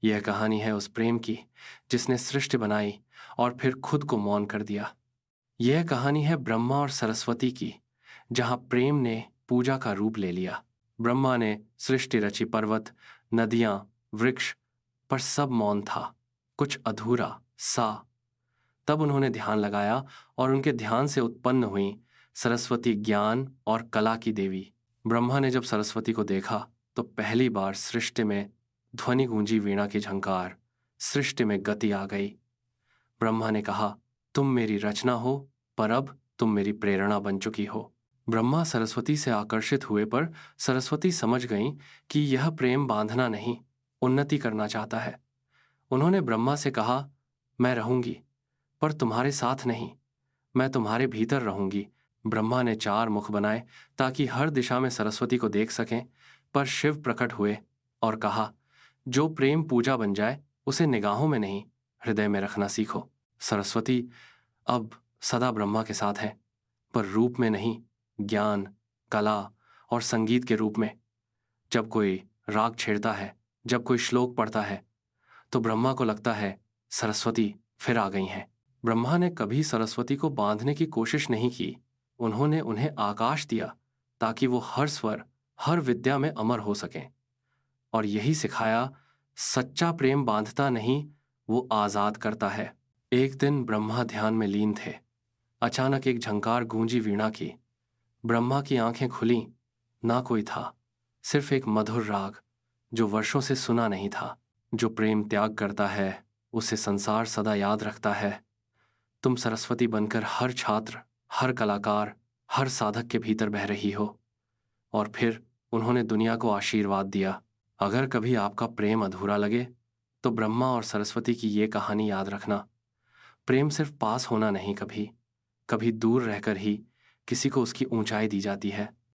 यह कहानी है उस प्रेम की जिसने सृष्टि बनाई और फिर खुद को मौन कर दिया। यह कहानी है ब्रह्मा और सरस्वती की, जहां प्रेम ने पूजा का रूप ले लिया। ब्रह्मा ने सृष्टि रची, पर्वत, नदियां, वृक्ष, पर सब मौन था, कुछ अधूरा सा। तब उन्होंने ध्यान लगाया और उनके ध्यान से उत्पन्न हुई सरस्वती, ज्ञान और कला की देवी। ब्रह्मा ने जब सरस्वती को देखा तो पहली बार सृष्टि में ध्वनि गूंजी, वीणा की झंकार, सृष्टि में गति आ गई। ब्रह्मा ने कहा, तुम मेरी रचना हो, पर अब तुम मेरी प्रेरणा बन चुकी हो। ब्रह्मा सरस्वती से आकर्षित हुए, पर सरस्वती समझ गईं कि यह प्रेम बांधना नहीं, उन्नति करना चाहता है। उन्होंने ब्रह्मा से कहा, मैं रहूंगी, पर तुम्हारे साथ नहीं, मैं तुम्हारे भीतर रहूंगी। ब्रह्मा ने 4 मुख बनाए ताकि हर दिशा में सरस्वती को देख सकें, पर शिव प्रकट हुए और कहा, जो प्रेम पूजा बन जाए उसे निगाहों में नहीं, हृदय में रखना सीखो। सरस्वती अब सदा ब्रह्मा के साथ है, पर रूप में नहीं, ज्ञान, कला और संगीत के रूप में। जब कोई राग छेड़ता है, जब कोई श्लोक पढ़ता है, तो ब्रह्मा को लगता है सरस्वती फिर आ गई हैं। ब्रह्मा ने कभी सरस्वती को बांधने की कोशिश नहीं की। उन्होंने उन्हें आकाश दिया ताकि वो हर स्वर, हर विद्या में अमर हो सकें, और यही सिखाया, सच्चा प्रेम बांधता नहीं, वो आजाद करता है। एक दिन ब्रह्मा ध्यान में लीन थे। अचानक एक झंकार गूंजी वीणा की। ब्रह्मा की आंखें खुलीं। ना कोई था, सिर्फ एक मधुर राग जो वर्षों से सुना नहीं था। जो प्रेम त्याग करता है उसे संसार सदा याद रखता है। तुम सरस्वती बनकर हर छात्र, हर कलाकार, हर साधक के भीतर बह रही हो। और फिर उन्होंने दुनिया को आशीर्वाद दिया। अगर कभी आपका प्रेम अधूरा लगे तो ब्रह्मा और सरस्वती की ये कहानी याद रखना। प्रेम सिर्फ पास होना नहीं, कभी कभी दूर रहकर ही किसी को उसकी ऊंचाई दी जाती है।